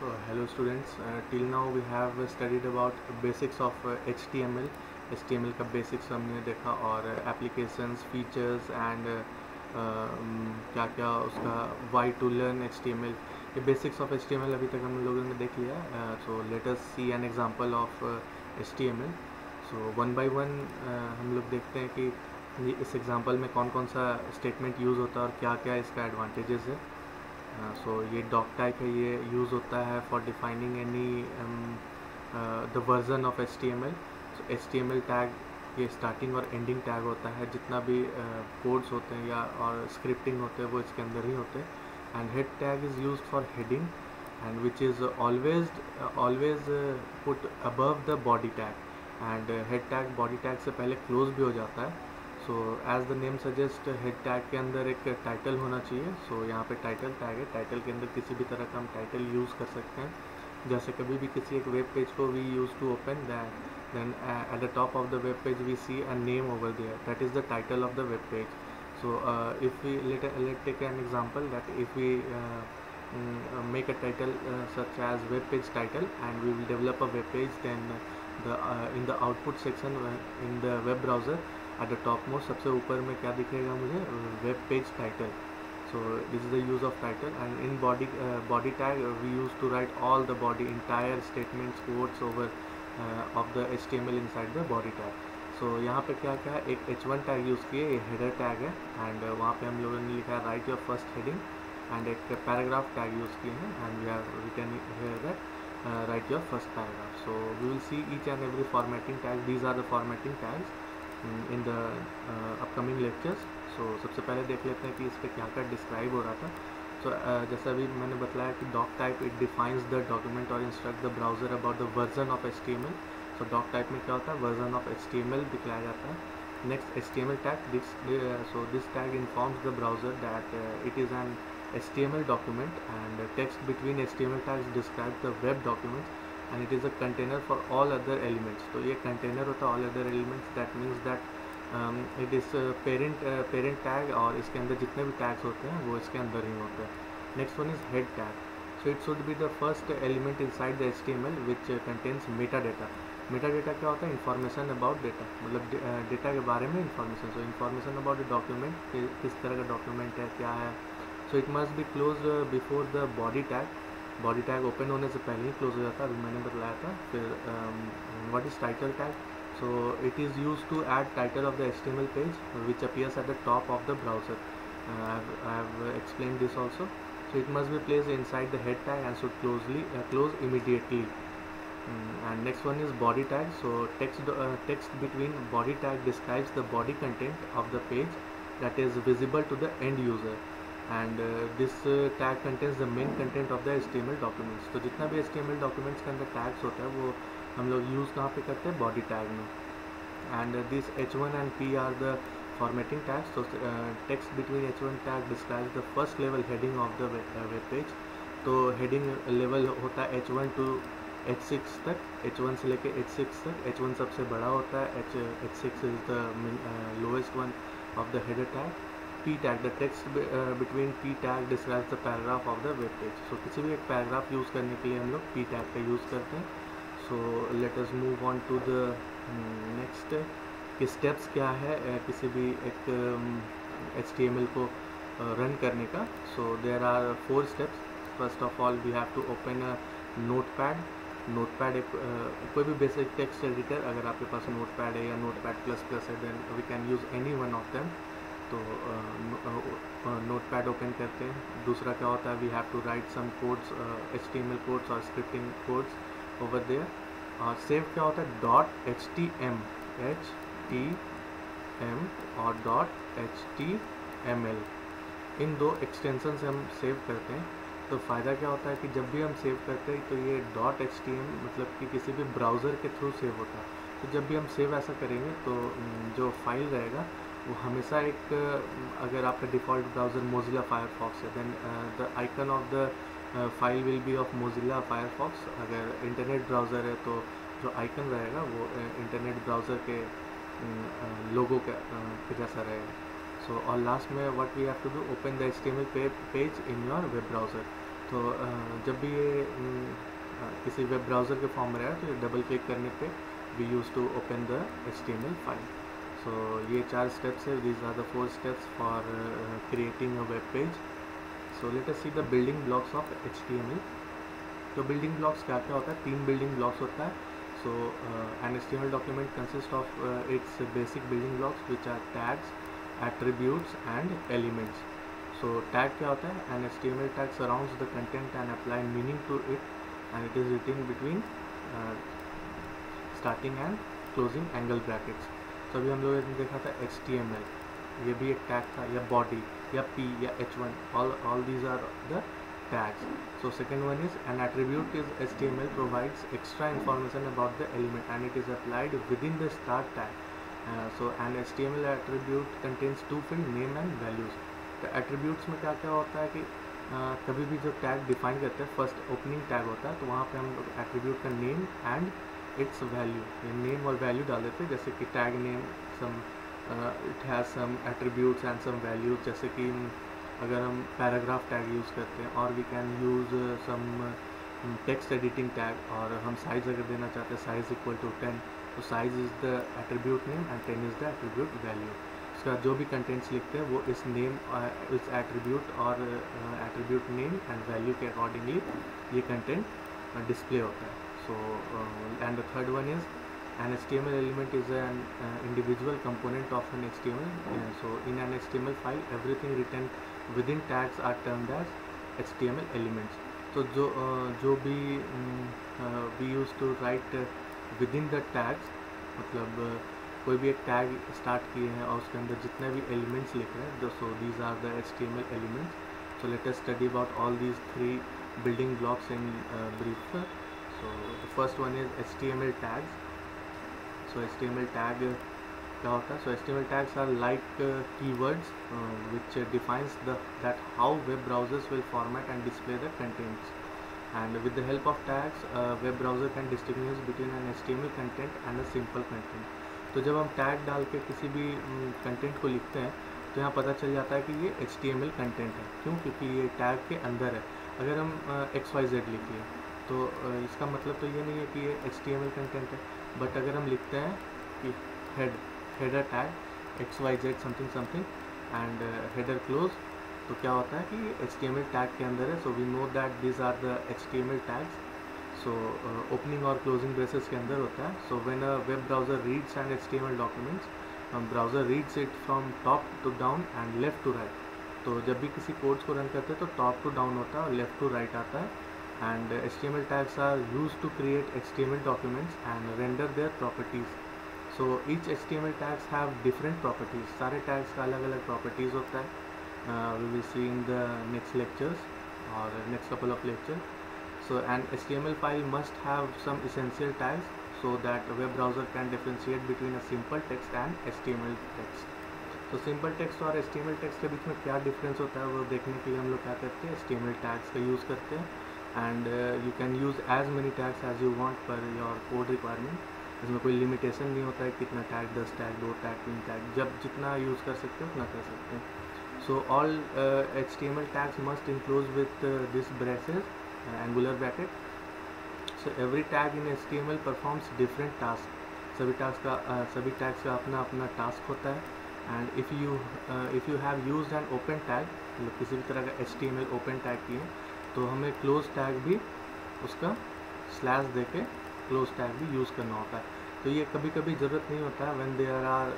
Hello students, till now we have studied about basics of HTML. HTML का basics हमने देखा और applications, features and क्या क्या उसका why to learn HTML. ये basics of HTML अभी तक हम लोगों ने देख लिया. So let us see an example of HTML. So one by one हम लोग देखते हैं कि इस example में कौन कौन सा statement use होता है और क्या क्या इसका advantages है. सो ये डॉक टाइप है, ये यूज़ होता है for defining any the version of HTML. So HTML tag ये स्टार्टिंग और एंडिंग टैग होता है. जितना भी कोड्स होते हैं या और स्क्रिप्टिंग होते हैं वो इसके अंदर ही होते हैं. And head tag is used for heading and which is always put above the body tag. And head tag body tag से पहले क्लोज भी हो जाता है. So as the name suggest head tag के अंदर एक टाइटल होना चाहिए. सो यहाँ पे टाइटल टैग है. टाइटल के अंदर किसी भी तरह का हम टाइटल यूज़ कर सकते हैं. जैसे कभी भी किसी एक वेब पेज को we use to open that, then at the top of the web page we see a name over there, that is the title of the web page. So if we let take an example that if we make a title such as web page title and we will develop a web page, then in the output section in the web browser at the topmost सबसे ऊपर में क्या दिखेगा मुझे, web page title. So this is the use of title. And in body tag we used to write all the body entire statements, quotes over of the HTML inside the body tag. So यहाँ पे क्या क्या है, एक h1 tag use किए, ये header tag है. And वहाँ पे हम लोगों ने लिखा है write your first heading. And एक पैराग्राफ टैग यूज़ किए हैं and we have written here that write your first paragraph. So we will see each and every formatting tag. These are the formatting tags in the upcoming lectures. So सबसे पहले देख लेते हैं कि इस पर क्या क्या डिस्क्राइब हो रहा था. सो जैसा अभी मैंने बताया कि doc type it defines the document और instruct the browser about the version of HTML. So doc type में क्या होता है, वर्जन ऑफ HTML दिखलाया जाता है. Next HTML tag. So this tag informs the browser that it is an HTML document and text between HTML tags describes the web documents and it is a container for all other elements. तो ये container होता है all other elements. that means that it is parent tag और इसके अंदर जितने भी tags होते हैं वो इसके अंदर ही होते हैं. Next one is head tag. So it should be the first element inside the HTML which contains Meta data. Meta data क्या होता है, इन्फॉर्मेशन अबाउट डेटा, मतलब डेटा के बारे में information. So information about the document, किस तरह का डॉक्यूमेंट है, क्या है. So it must be close before the body tag. Body tag open होने से पहले ही क्लोज हो जाता है, अभी मैंने बताया था. फिर what is title tag. So it is used to add title of the HTML page which appears at the top of the browser. I have explained this also. So it must be placed inside the head tag and should close immediately. And next one is body tag. So text between body tag describes the body content of the page that is visible to the end user. And this tag contains the main content of the HTML documents. तो जितना भी HTML documents के अंदर tags होता है वो हम लोग यूज़ कहाँ पे करते हैं, बॉडी टैग में. And this H1 and P are the formatting tags. तो text between H1 tag describes the first level heading of the web page. तो हेडिंग लेवल होता है H1 to H6 तक, H1 से लेके H6 तक. H1 सबसे बड़ा होता है, H6 is the lowest one of the header tag. P tag, the text between P tag describes the paragraph of the web page. So किसी भी एक पैराग्राफ यूज़ करने के लिए हम लोग P tag का यूज़ करते हैं. So let us move on to the next. कि स्टेप्स क्या है किसी भी एक HTML को रन करने का. So there are 4 steps. First of all we have to open a notepad. Notepad एक कोई भी बेसिक टेक्स्ट एडिटर, अगर आपके पास नोटपैड है या नोटपैड प्लस प्लस है, then we can use any one of them. तो नोटपैड ओपन करते हैं. दूसरा क्या होता है, we have to write some codes, HTML codes और स्क्रिप्टिंग कोड्स ओवर देयर. और सेव क्या होता है, .htm और .html. इन दो एक्सटेंशन से हम सेव करते हैं. तो फ़ायदा क्या होता है कि जब भी हम सेव करते हैं तो ये .htm मतलब कि किसी भी ब्राउज़र के थ्रू सेव होता है. तो जब भी हम सेव ऐसा करेंगे तो जो फाइल रहेगा वो हमेशा एक, अगर आपका डिफ़ॉल्ट ब्राउज़र मोज़िला फायरफॉक्स है, then the icon of the file will be of Mozilla Firefox. अगर इंटरनेट ब्राउज़र है तो जो आइकन रहेगा वो इंटरनेट ब्राउज़र के लोगो के जैसा रहेगा. सो और लास्ट में what we have to do, open the HTML page in your web browser. तो जब भी ये किसी वेब ब्राउज़र के फॉर्म में रहेगा तो ये डबल क्लिक करने पे we use to open the HTML file. So ये 4 स्टेप्स है. These are the 4 steps for creating a web page. So let us see the building blocks of HTML. तो बिल्डिंग ब्लॉक्स क्या क्या होता है? 3 building blocks होता है. So an HTML document consist of its basic building blocks which are tags, attributes and elements. So tag क्या होता है? An HTML tag surrounds the content and apply meaning to it, and it is written between starting and closing angle brackets. तो अभी हम लोगों ने देखा था HTML, ये भी एक टैग था, या body या P या H1, all these are the tags. So second one is an attribute is HTML provides extra information about the element and it is applied within the start tag. So an HTML attribute contains 2 fields, name and values. तो attributes में क्या क्या होता है कि कभी भी जो टैग डिफाइन करते हैं, फर्स्ट ओपनिंग टैग होता है, तो वहाँ पे हम लोग एट्रीब्यूट का name and its value, name और वैल्यू डाल देते हैं. जैसे कि tag name some it has some attributes and some values. जैसे कि अगर हम पैराग्राफ टैग यूज़ करते हैं, और we can use some text editing tag, और हम साइज़ अगर देना चाहते हैं साइज़ इक्वल टू 10, तो size is the attribute name and 10 is the attribute value. इसका जो भी कंटेंट्स लिखते हैं वो इस नेम, इस एट्रीब्यूट और एट्रीब्यूट नेम एंड वैल्यू के अकॉर्डिंगली ये कंटेंट डिस्प्ले होता है. So and the third one is an HTML element is an individual component of an HTML. So in an HTML file everything written within tags are termed as HTML elements. तो जो भी we used to write within the tags, मतलब कोई भी एक tag start किए हैं और उसके अंदर जितने भी एलिमेंट्स लिख रहे हैं, so these are the HTML elements. So let us study about all these 3 building blocks in brief. So the first one is HTML tags. So HTML tag क्या होता है? So HTML tags are like keywords which defines that how web browsers will format and display the contents. And with the help of tags, web browser can distinguish between an HTML content and a simple content. तो जब हम tag डाल के किसी भी content को लिखते हैं तो यहाँ पता चल जाता है कि ये HTML कंटेंट है. क्यों? क्योंकि ये टैग के अंदर है. अगर हम XYZ लिखिए तो इसका मतलब तो ये नहीं है कि ये HTML कंटेंट है. बट अगर हम लिखते हैं कि header tag XYZ something something and header close, तो क्या होता है कि ये HTML टैग के अंदर है. So we know that this are the HTML tags. So opening और क्लोजिंग ब्रेसेस के अंदर होता है. So when a web browser reads an HTML documents, browser reads it from top to down and left to right. तो जब भी किसी codes को रन करते हैं तो टॉप टू डाउन होता है और लेफ़्ट टू राइट आता है. And HTML tags are used to create HTML documents and render their properties. So each HTML tags have different properties. सारे tags का अलग अलग properties होता है. We will see in the next lectures or next couple of lectures. So an HTML file must have some essential tags so that a web browser can differentiate between a simple text and HTML text. तो simple text और HTML text के बीच में क्या difference होता है वो देखने के लिए हम लोग क्या करते हैं? HTML tags का use करते हैं. And you can use as many tags as you want per your code requirement. इसमें कोई लिमिटेशन नहीं होता है कितना टैग, 10 टैग, 2 टैग, 3 टैग, जब जितना यूज़ कर सकते हो उतना कर सकते हैं. So all HTML tags must enclose with this braces, angular bracket. So every tag in HTML performs different tasks. सभी tags का अपना अपना टास्क होता है. And if you have used an open tag, मतलब किसी भी तरह का HTML open tag किए तो हमें क्लोज टैग भी उसका स्लैश दे के क्लोज टैग भी यूज़ करना होता है. तो ये कभी कभी ज़रूरत नहीं होता है. When there are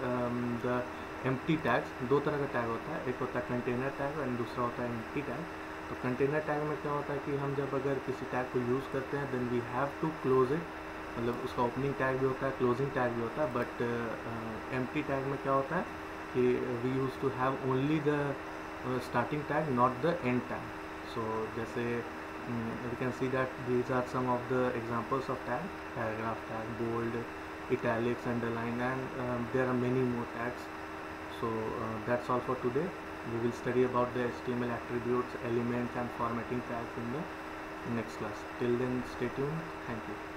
the empty tags, 2 तरह का टैग होता है. एक होता है कंटेनर टैग एंड दूसरा होता है एम्प्टी टैग. तो कंटेनर टैग में क्या होता है कि हम जब अगर किसी टैग को यूज़ करते हैं then we have to close it, मतलब उसका ओपनिंग टैग भी होता है, क्लोजिंग टैग भी होता है. बट एम्प्टी टैग में क्या होता है कि we use to have only the starting tag, not the end tag. So जैसे we can see that these are some of the examples of tag: paragraph tag, bold, italics, underline, and there are many more tags. So that's all for today. We will study about the HTML attributes, elements and formatting tags in the next class. Till then, stay tuned. Thank you.